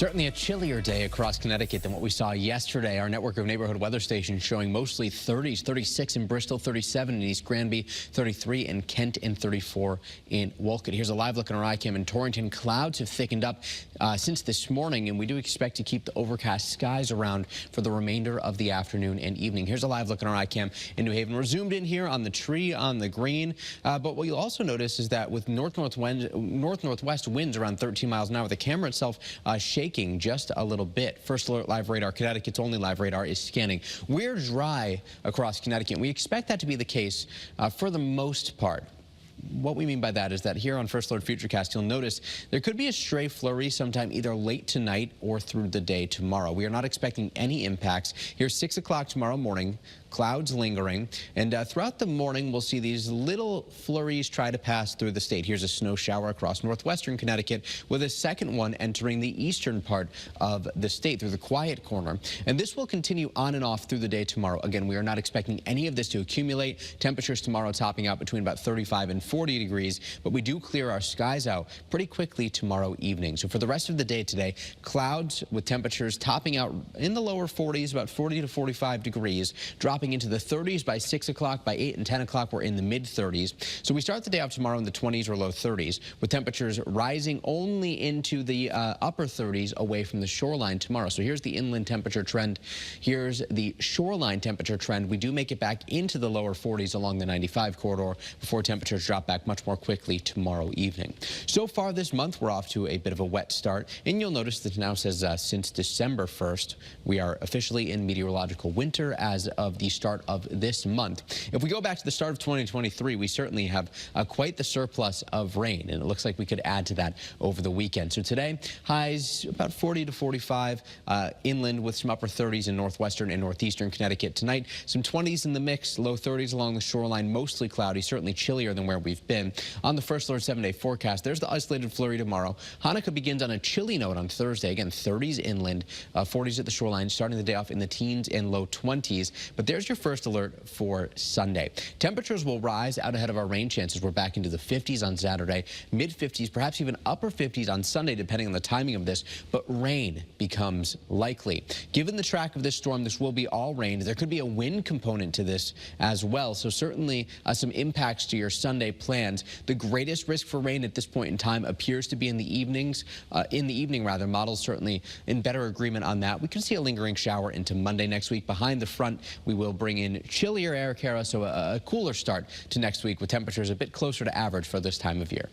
Certainly a chillier day across Connecticut than what we saw yesterday. Our network of neighborhood weather stations showing mostly 30s, 36 in Bristol, 37 in East Granby, 33 in Kent, and 34 in Wolcott. Here's a live look on our iCam in Torrington. Clouds have thickened up since this morning, and we do expect to keep the overcast skies around for the remainder of the afternoon and evening. Here's a live look on our iCam in New Haven. We're zoomed in here on the tree on the green, but what you'll also notice is that with north-northwest winds around 13 miles an hour, the camera itself shaking just a little bit. First Alert Live Radar, Connecticut's only live radar, is scanning. We're dry across Connecticut. We expect that to be the case for the most part. What we mean by that is that here on First Alert Futurecast, you'll notice there could be a stray flurry sometime either late tonight or through the day tomorrow. We are not expecting any impacts. Here's 6 o'clock tomorrow morning, clouds lingering, and throughout the morning we'll see these little flurries try to pass through the state. Here's a snow shower across northwestern Connecticut with a second one entering the eastern part of the state through the quiet corner. And this will continue on and off through the day tomorrow. Again, we are not expecting any of this to accumulate. Temperatures tomorrow topping out between about 35 and 40 degrees, but we do clear our skies out pretty quickly tomorrow evening. So for the rest of the day today, clouds with temperatures topping out in the lower 40s, about 40 to 45 degrees, dropping into the 30s by 6 o'clock. By 8 and 10 o'clock, we're in the mid-30s. So we start the day off tomorrow in the 20s or low 30s, with temperatures rising only into the upper 30s away from the shoreline tomorrow. So here's the inland temperature trend. Here's the shoreline temperature trend. We do make it back into the lower 40s along the 95 corridor before temperatures drop back much more quickly tomorrow evening. So far this month, we're off to a bit of a wet start, and you'll notice that it now says since December 1st, we are officially in meteorological winter as of the start of this month. If we go back to the start of 2023, we certainly have quite the surplus of rain, and it looks like we could add to that over the weekend. So today, highs about 40 to 45 inland with some upper 30s in northwestern and northeastern Connecticut. Tonight, some 20s in the mix, low 30s along the shoreline, mostly cloudy, certainly chillier than where we've been. On the First Alert 7-day forecast, there's the isolated flurry tomorrow. Hanukkah begins on a chilly note on Thursday. Again, 30s inland, 40s at the shoreline, starting the day off in the teens and low 20s. But there's your first alert for Sunday. Temperatures will rise out ahead of our rain chances. We're back into the 50s on Saturday, mid-50s, perhaps even upper 50s on Sunday, depending on the timing of this. But rain becomes likely. Given the track of this storm, this will be all rain. There could be a wind component to this as well. So certainly some impacts to your Sunday plans. The greatest risk for rain at this point in time appears to be in the evenings. Models certainly in better agreement on that. We could see a lingering shower into Monday next week. Behind the front, we will bring in chillier air, Kara, so a cooler start to next week with temperatures a bit closer to average for this time of year.